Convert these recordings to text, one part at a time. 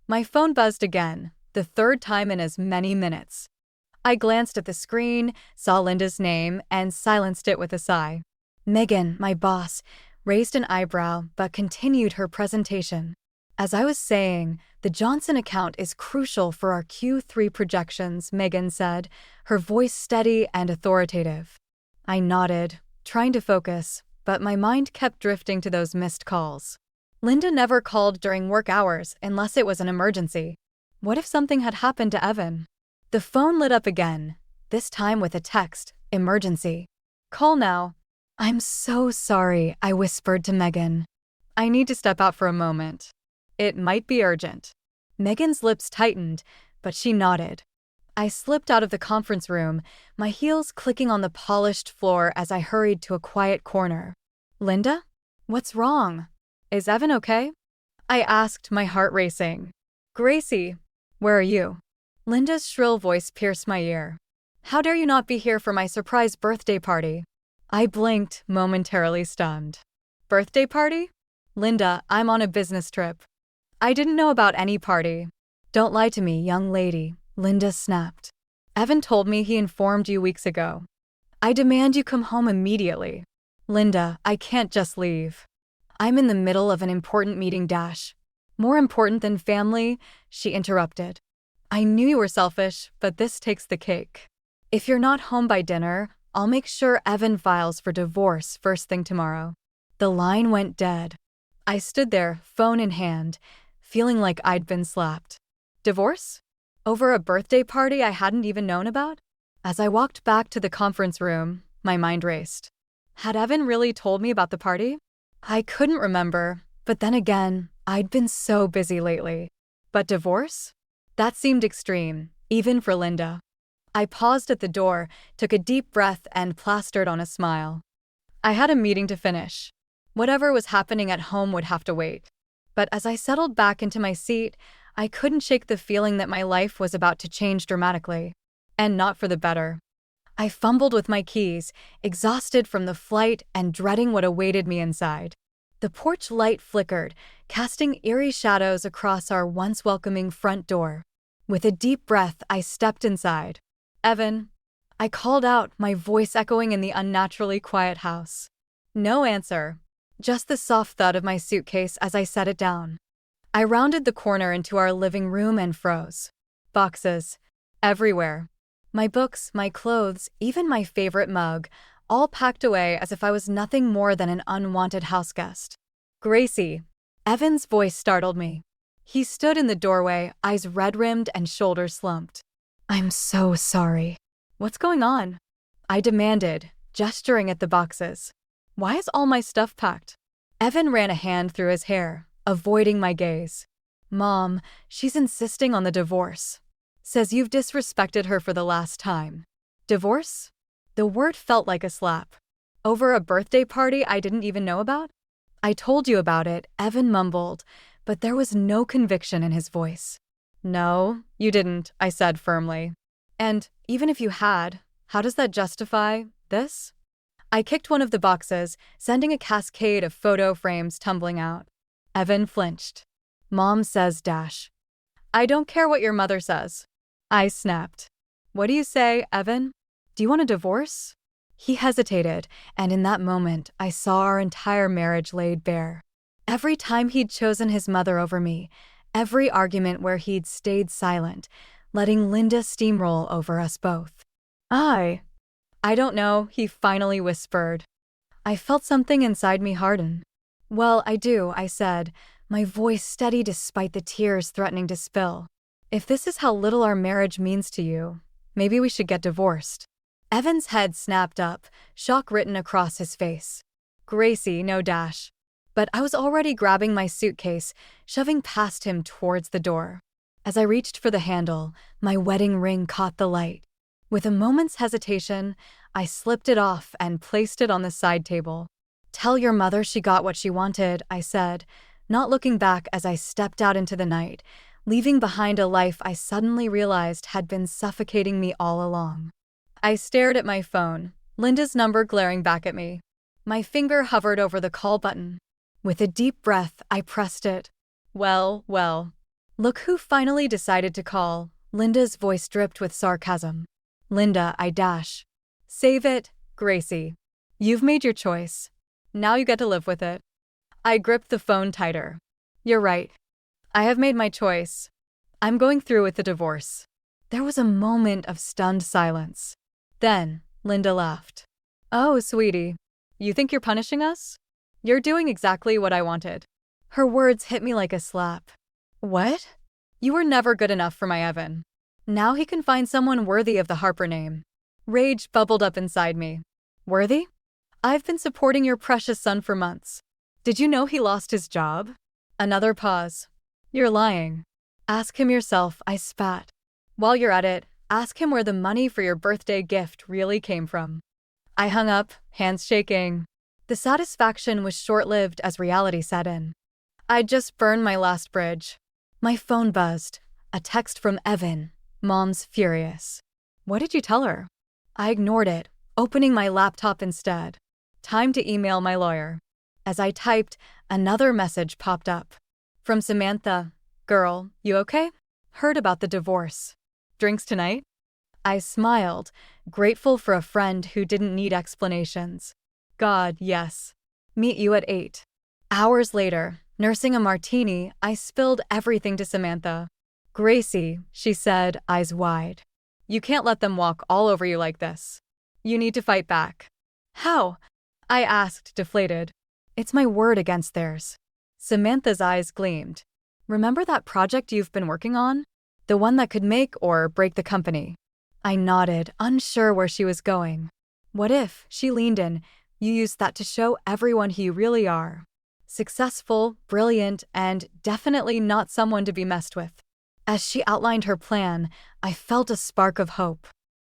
My phone buzzed again, the third time in as many minutes. I glanced at the screen, saw Linda's name, and silenced it with a sigh. Megan, my boss, raised an eyebrow but continued her presentation. As I was saying, the Johnson account is crucial for our Q3 projections, Megan said, her voice steady and authoritative. I nodded, trying to focus, but my mind kept drifting to those missed calls. Linda never called during work hours unless it was an emergency. What if something had happened to Evan? The phone lit up again, this time with a text, emergency. Call now. I'm so sorry, I whispered to Megan. I need to step out for a moment. It might be urgent. Megan's lips tightened, but she nodded. I slipped out of the conference room, my heels clicking on the polished floor as I hurried to a quiet corner. Linda? What's wrong? Is Evan okay? I asked, my heart racing. Gracie, where are you? Linda's shrill voice pierced my ear. How dare you not be here for my surprise birthday party? I blinked, momentarily stunned. Birthday party? Linda, I'm on a business trip. I didn't know about any party. Don't lie to me, young lady, Linda snapped. Evan told me he informed you weeks ago. I demand you come home immediately. Linda, I can't just leave. I'm in the middle of an important meeting. More important than family, she interrupted. I knew you were selfish, but this takes the cake. If you're not home by dinner, I'll make sure Evan files for divorce first thing tomorrow. The line went dead. I stood there, phone in hand, feeling like I'd been slapped. Divorce? Over a birthday party I hadn't even known about? As I walked back to the conference room, my mind raced. Had Evan really told me about the party? I couldn't remember, but then again, I'd been so busy lately. But divorce? That seemed extreme, even for Linda. I paused at the door, took a deep breath, and plastered on a smile. I had a meeting to finish. Whatever was happening at home would have to wait. But as I settled back into my seat, I couldn't shake the feeling that my life was about to change dramatically. And not for the better. I fumbled with my keys, exhausted from the flight and dreading what awaited me inside. The porch light flickered, casting eerie shadows across our once welcoming front door. With a deep breath, I stepped inside. Evan. I called out, my voice echoing in the unnaturally quiet house. No answer. Just the soft thud of my suitcase as I set it down. I rounded the corner into our living room and froze. Boxes. Everywhere. My books, my clothes, even my favorite mug, all packed away as if I was nothing more than an unwanted houseguest. Gracie. Evan's voice startled me. He stood in the doorway, eyes red-rimmed and shoulders slumped. I'm so sorry. What's going on? I demanded, gesturing at the boxes. Why is all my stuff packed? Evan ran a hand through his hair, avoiding my gaze. Mom, she's insisting on the divorce. Says you've disrespected her for the last time. Divorce? The word felt like a slap. Over a birthday party I didn't even know about? I told you about it, Evan mumbled, but there was no conviction in his voice. No, you didn't, I said firmly. And even if you had, how does that justify this? I kicked one of the boxes, sending a cascade of photo frames tumbling out. Evan flinched. Mom says dash. I don't care what your mother says. I snapped. What do you say, Evan? Do you want a divorce? He hesitated, and in that moment, I saw our entire marriage laid bare. Every time he'd chosen his mother over me, every argument where he'd stayed silent, letting Linda steamroll over us both. I don't know, he finally whispered. I felt something inside me harden. Well, I do, I said, my voice steady despite the tears threatening to spill. If this is how little our marriage means to you, maybe we should get divorced. Evan's head snapped up, shock written across his face. Gracie, no dash. But I was already grabbing my suitcase, shoving past him towards the door. As I reached for the handle, my wedding ring caught the light. With a moment's hesitation, I slipped it off and placed it on the side table. Tell your mother she got what she wanted, I said, not looking back as I stepped out into the night, leaving behind a life I suddenly realized had been suffocating me all along. I stared at my phone, Linda's number glaring back at me. My finger hovered over the call button. With a deep breath, I pressed it. Well. Look who finally decided to call. Linda's voice dripped with sarcasm. Linda, I dash. Save it, Gracie. You've made your choice. Now you get to live with it. I gripped the phone tighter. You're right. I have made my choice. I'm going through with the divorce. There was a moment of stunned silence. Then, Linda laughed. Oh, sweetie. You think you're punishing us? You're doing exactly what I wanted. Her words hit me like a slap. What? You were never good enough for my Evan. Now he can find someone worthy of the Harper name. Rage bubbled up inside me. Worthy? I've been supporting your precious son for months. Did you know he lost his job? Another pause. You're lying. Ask him yourself, I spat. While you're at it, ask him where the money for your birthday gift really came from. I hung up, hands shaking. The satisfaction was short-lived as reality set in. I'd just burned my last bridge. My phone buzzed. A text from Evan. Mom's furious. What did you tell her? I ignored it, opening my laptop instead. Time to email my lawyer. As I typed, another message popped up. From Samantha. Girl, you okay? Heard about the divorce. Drinks tonight? I smiled, grateful for a friend who didn't need explanations. God, yes. Meet you at 8. Hours later, nursing a martini, I spilled everything to Samantha. Gracie, she said, eyes wide. You can't let them walk all over you like this. You need to fight back. How? I asked, deflated. It's my word against theirs. Samantha's eyes gleamed. Remember that project you've been working on? The one that could make or break the company. I nodded, unsure where she was going. What if, she leaned in, you used that to show everyone who you really are? Successful, brilliant, and definitely not someone to be messed with. As she outlined her plan, I felt a spark of hope.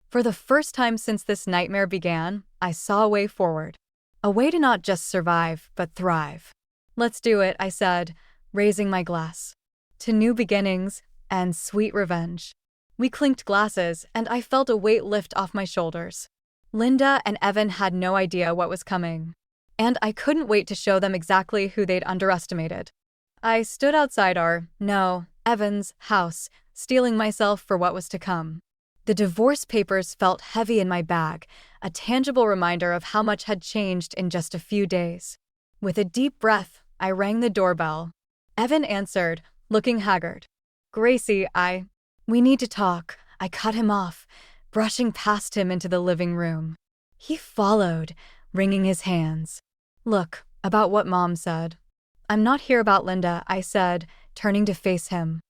For the first time since this nightmare began, I saw a way forward. A way to not just survive, but thrive. Let's do it, I said, raising my glass. To new beginnings and sweet revenge. We clinked glasses, and I felt a weight lift off my shoulders. Linda and Evan had no idea what was coming. And I couldn't wait to show them exactly who they'd underestimated. I stood outside Evan's house, steeling myself for what was to come. The divorce papers felt heavy in my bag, a tangible reminder of how much had changed in just a few days. With a deep breath, I rang the doorbell. Evan answered, looking haggard. Gracie, We need to talk. I cut him off, brushing past him into the living room. He followed, wringing his hands. Look, about what Mom said. I'm not here about Linda, I said, turning to face him.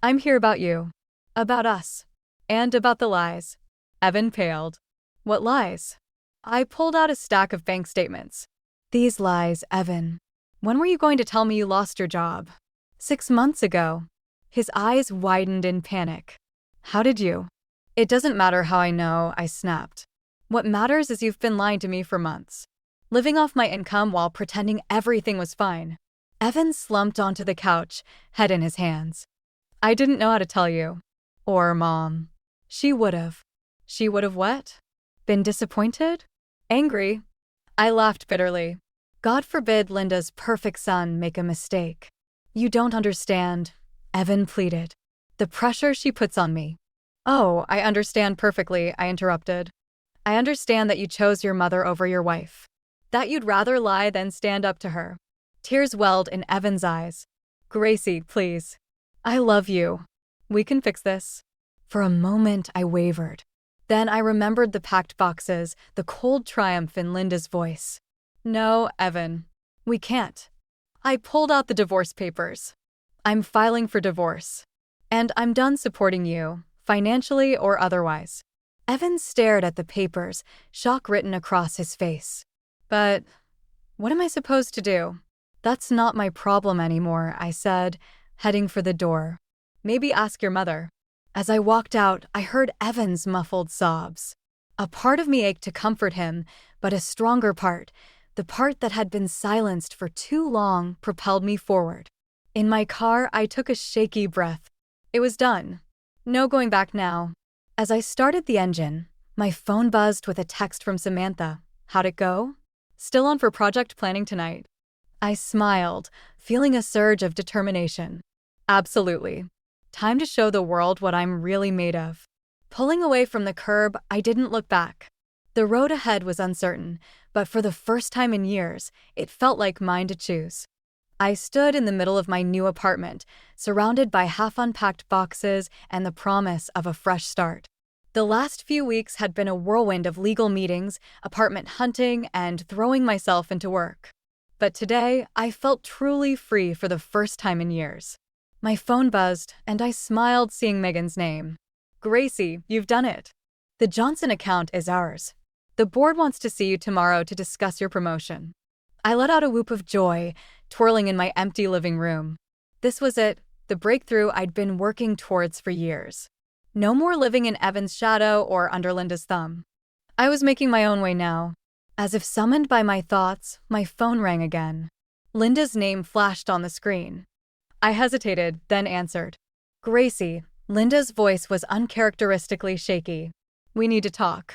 I'm here about you. About us. And about the lies. Evan paled. What lies? I pulled out a stack of bank statements. These lies, Evan. When were you going to tell me you lost your job? 6 months ago. His eyes widened in panic. How did you? It doesn't matter how I know, I snapped. What matters is you've been lying to me for months. Living off my income while pretending everything was fine. Evan slumped onto the couch, head in his hands. I didn't know how to tell you. Or Mom. She would've. She would've what? Been disappointed? Angry? I laughed bitterly. God forbid Linda's perfect son make a mistake. You don't understand, Evan pleaded. The pressure she puts on me. Oh, I understand perfectly, I interrupted. I understand that you chose your mother over your wife. That you'd rather lie than stand up to her. Tears welled in Evan's eyes. Gracie, please. I love you. We can fix this. For a moment, I wavered. Then I remembered the packed boxes, the cold triumph in Linda's voice. No, Evan. We can't. I pulled out the divorce papers. I'm filing for divorce. And I'm done supporting you, financially or otherwise. Evan stared at the papers, shock written across his face. But what am I supposed to do? That's not my problem anymore, I said, heading for the door. Maybe ask your mother. As I walked out, I heard Evan's muffled sobs. A part of me ached to comfort him, but a stronger part, the part that had been silenced for too long, propelled me forward. In my car, I took a shaky breath. It was done. No going back now. As I started the engine, my phone buzzed with a text from Samantha. How'd it go? Still on for project planning tonight. I smiled, feeling a surge of determination. Absolutely. Time to show the world what I'm really made of. Pulling away from the curb, I didn't look back. The road ahead was uncertain, but for the first time in years, it felt like mine to choose. I stood in the middle of my new apartment, surrounded by half-unpacked boxes and the promise of a fresh start. The last few weeks had been a whirlwind of legal meetings, apartment hunting, and throwing myself into work. But today, I felt truly free for the first time in years. My phone buzzed, and I smiled seeing Megan's name. Gracie, you've done it. The Johnson account is ours. The board wants to see you tomorrow to discuss your promotion. I let out a whoop of joy, twirling in my empty living room. This was it, the breakthrough I'd been working towards for years. No more living in Evan's shadow or under Linda's thumb. I was making my own way now. As if summoned by my thoughts, my phone rang again. Linda's name flashed on the screen. I hesitated, then answered. Gracie. Linda's voice was uncharacteristically shaky. We need to talk.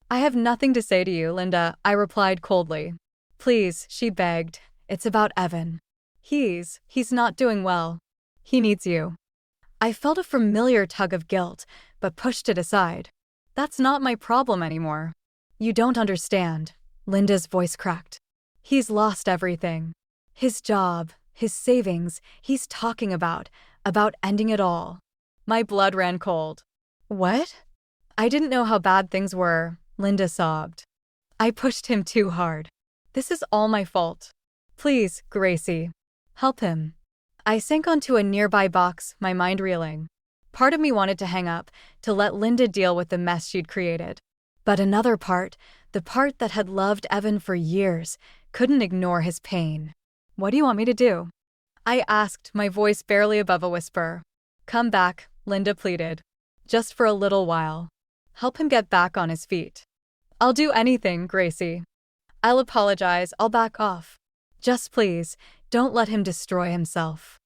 I have nothing to say to you, Linda, I replied coldly. Please, she begged. It's about Evan. He's not doing well. He needs you. I felt a familiar tug of guilt, but pushed it aside. That's not my problem anymore. You don't understand. Linda's voice cracked. He's lost everything. His job, his savings, he's talking about ending it all. My blood ran cold. What? I didn't know how bad things were, Linda sobbed. I pushed him too hard. This is all my fault. Please, Gracie. Help him. I sank onto a nearby box, my mind reeling. Part of me wanted to hang up, to let Linda deal with the mess she'd created. But another part, the part that had loved Evan for years, couldn't ignore his pain. What do you want me to do? I asked, my voice barely above a whisper. Come back, Linda pleaded. Just for a little while. Help him get back on his feet. I'll do anything, Gracie. I'll apologize, I'll back off. Just please, don't let him destroy himself.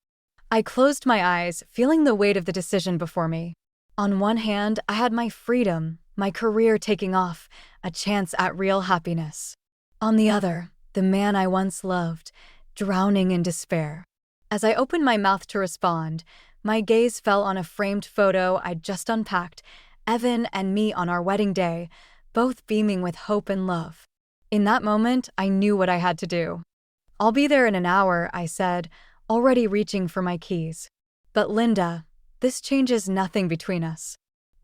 I closed my eyes, feeling the weight of the decision before me. On one hand, I had my freedom, my career taking off, a chance at real happiness. On the other, the man I once loved, drowning in despair. As I opened my mouth to respond, my gaze fell on a framed photo I'd just unpacked, Evan and me on our wedding day, both beaming with hope and love. In that moment, I knew what I had to do. I'll be there in an hour, I said, already reaching for my keys. But Linda, this changes nothing between us.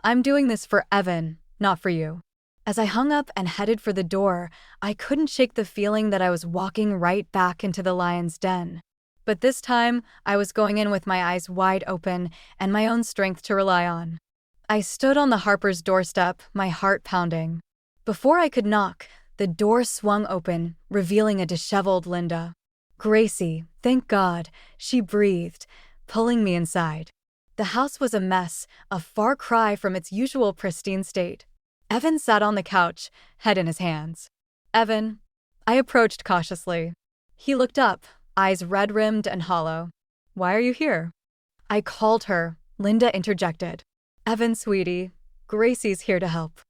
I'm doing this for Evan, not for you. As I hung up and headed for the door, I couldn't shake the feeling that I was walking right back into the lion's den. But this time, I was going in with my eyes wide open and my own strength to rely on. I stood on the Harper's doorstep, my heart pounding. Before I could knock, the door swung open, revealing a disheveled Linda. Gracie, thank God, she breathed, pulling me inside. The house was a mess, a far cry from its usual pristine state. Evan sat on the couch, head in his hands. Evan. I approached cautiously. He looked up, eyes red-rimmed and hollow. Why are you here? I called her, Linda interjected. Evan, sweetie, Gracie's here to help.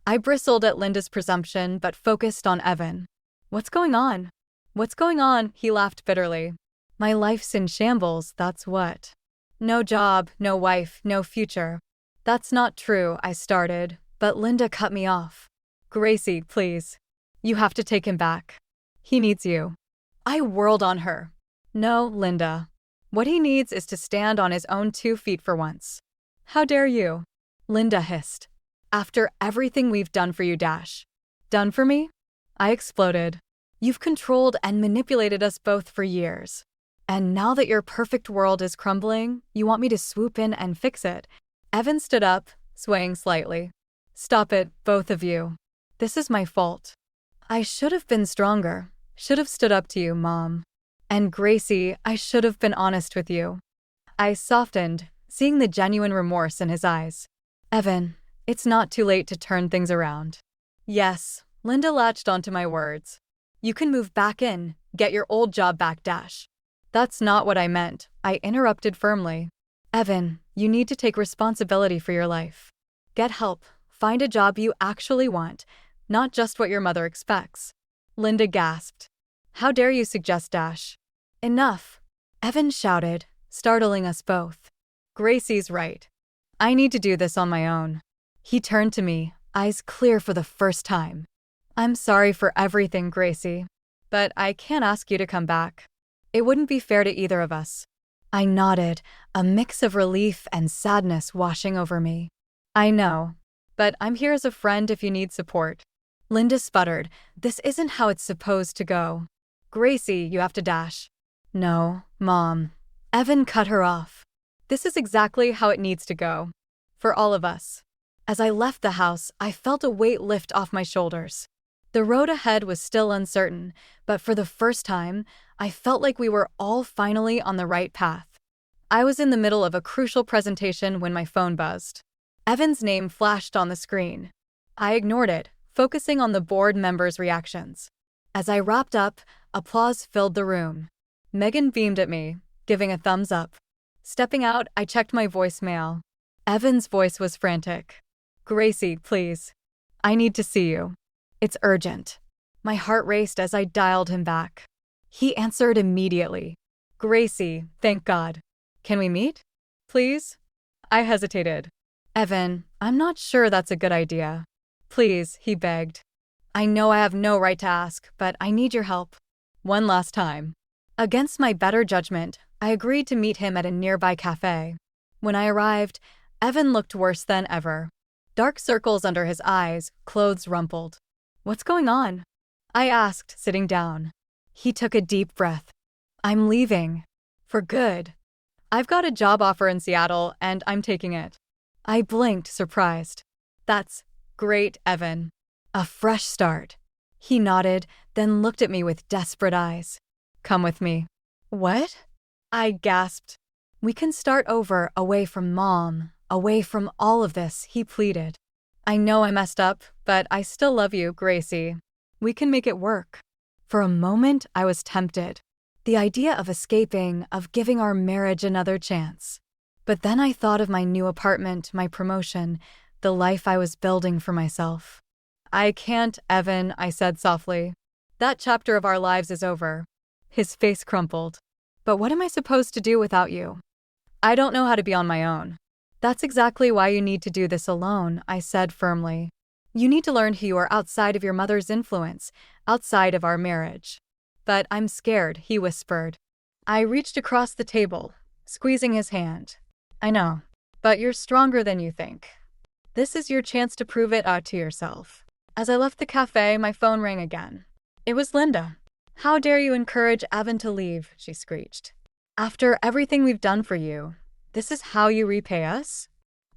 I bristled at Linda's presumption, but focused on Evan. What's going on? What's going on? He laughed bitterly. My life's in shambles, that's what. No job, no wife, no future. That's not true, I started, but Linda cut me off. Gracie, please. You have to take him back. He needs you. I whirled on her. No, Linda. What he needs is to stand on his own 2 feet for once. How dare you? Linda hissed. After everything we've done for you, Dash. Done for me? I exploded. You've controlled and manipulated us both for years. And now that your perfect world is crumbling, you want me to swoop in and fix it. Evan stood up, swaying slightly. Stop it, both of you. This is my fault. I should have been stronger. Should have stood up to you, Mom. And Gracie, I should have been honest with you. I softened, seeing the genuine remorse in his eyes. Evan, it's not too late to turn things around. Yes, Linda latched onto my words. You can move back in, get your old job back, Dash. That's not what I meant, I interrupted firmly. Evan, you need to take responsibility for your life. Get help, find a job you actually want, not just what your mother expects. Linda gasped. How dare you suggest Dash? Enough, Evan shouted, startling us both. Gracie's right. I need to do this on my own. He turned to me, eyes clear for the first time. I'm sorry for everything, Gracie, but I can't ask you to come back. It wouldn't be fair to either of us. I nodded, a mix of relief and sadness washing over me. I know, but I'm here as a friend if you need support. Linda sputtered, this isn't how it's supposed to go. Gracie, you have to dash. No, Mom. Evan cut her off. This is exactly how it needs to go. For all of us. As I left the house, I felt a weight lift off my shoulders. The road ahead was still uncertain, but for the first time, I felt like we were all finally on the right path. I was in the middle of a crucial presentation when my phone buzzed. Evan's name flashed on the screen. I ignored it, focusing on the board members' reactions. As I wrapped up, applause filled the room. Megan beamed at me, giving a thumbs up. Stepping out, I checked my voicemail. Evan's voice was frantic. Gracie, please. I need to see you. It's urgent. My heart raced as I dialed him back. He answered immediately. Gracie, thank God. Can we meet? Please? I hesitated. Evan, I'm not sure that's a good idea. Please, he begged. I know I have no right to ask, but I need your help. One last time. Against my better judgment, I agreed to meet him at a nearby cafe. When I arrived, Evan looked worse than ever. Dark circles under his eyes, clothes rumpled. What's going on? I asked, sitting down. He took a deep breath. I'm leaving. For good. I've got a job offer in Seattle, and I'm taking it. I blinked, surprised. That's great, Evan. A fresh start. He nodded, then looked at me with desperate eyes. Come with me. What? I gasped. We can start over, away from Mom, away from all of this, he pleaded. I know I messed up, but I still love you, Gracie. We can make it work. For a moment, I was tempted. The idea of escaping, of giving our marriage another chance. But then I thought of my new apartment, my promotion, the life I was building for myself. I can't, Evan, I said softly. That chapter of our lives is over. His face crumpled. But what am I supposed to do without you? I don't know how to be on my own. That's exactly why you need to do this alone, I said firmly. You need to learn who you are outside of your mother's influence, outside of our marriage. But I'm scared, he whispered. I reached across the table, squeezing his hand. I know, but you're stronger than you think. This is your chance to prove it out to yourself. As I left the cafe, my phone rang again. It was Linda. How dare you encourage Evan to leave, she screeched. After everything we've done for you, this is how you repay us?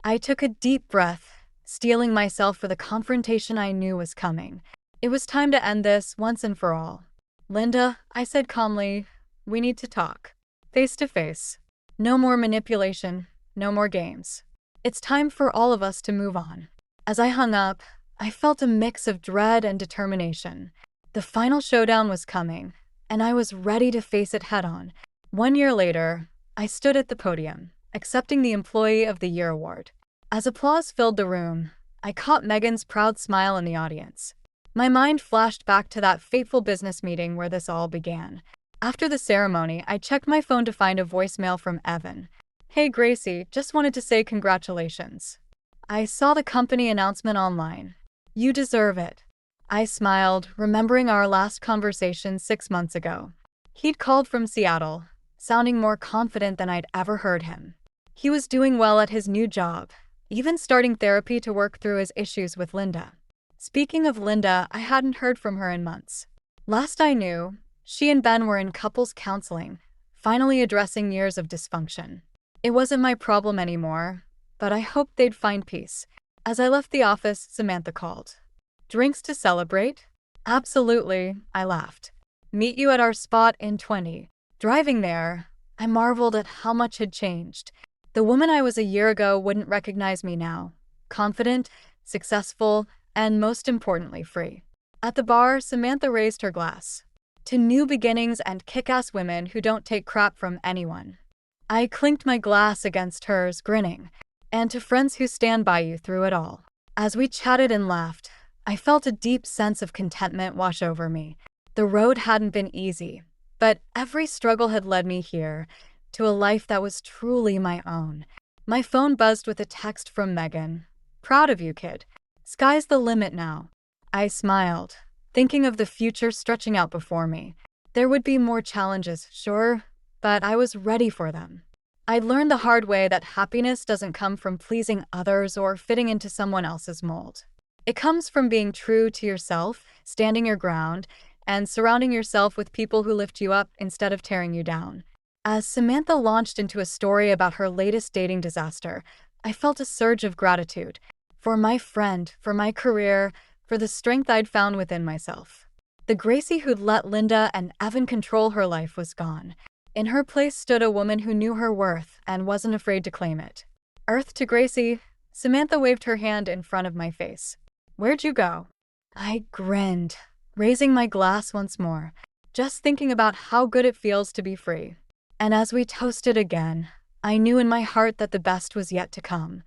I took a deep breath, steeling myself for the confrontation I knew was coming. It was time to end this once and for all. Linda, I said calmly, we need to talk. Face to face. No more manipulation, no more games. It's time for all of us to move on. As I hung up, I felt a mix of dread and determination. The final showdown was coming, and I was ready to face it head-on. 1 year later, I stood at the podium, accepting the Employee of the Year award. As applause filled the room, I caught Megan's proud smile in the audience. My mind flashed back to that fateful business meeting where this all began. After the ceremony, I checked my phone to find a voicemail from Evan. Hey Gracie, just wanted to say congratulations. I saw the company announcement online. You deserve it. I smiled, remembering our last conversation 6 months ago. He'd called from Seattle, sounding more confident than I'd ever heard him. He was doing well at his new job, even starting therapy to work through his issues with Linda. Speaking of Linda, I hadn't heard from her in months. Last I knew, she and Ben were in couples counseling, finally addressing years of dysfunction. It wasn't my problem anymore, but I hoped they'd find peace. As I left the office, Samantha called. Drinks to celebrate? Absolutely, I laughed. Meet you at our spot in 20. Driving there, I marveled at how much had changed. The woman I was a year ago wouldn't recognize me now. Confident, successful, and most importantly, free. At the bar, Samantha raised her glass. To new beginnings and kick-ass women who don't take crap from anyone. I clinked my glass against hers, grinning. And to friends who stand by you through it all. As we chatted and laughed, I felt a deep sense of contentment wash over me. The road hadn't been easy, but every struggle had led me here, to a life that was truly my own. My phone buzzed with a text from Megan. "Proud of you, kid. Sky's the limit now." I smiled, thinking of the future stretching out before me. There would be more challenges, sure, but I was ready for them. I'd learned the hard way that happiness doesn't come from pleasing others or fitting into someone else's mold. It comes from being true to yourself, standing your ground, and surrounding yourself with people who lift you up instead of tearing you down. As Samantha launched into a story about her latest dating disaster, I felt a surge of gratitude for my friend, for my career, for the strength I'd found within myself. The Gracie who'd let Linda and Evan control her life was gone. In her place stood a woman who knew her worth and wasn't afraid to claim it. "Earth to Gracie." Samantha waved her hand in front of my face. "Where'd you go?" I grinned, raising my glass once more, just thinking about how good it feels to be free. And as we toasted again, I knew in my heart that the best was yet to come.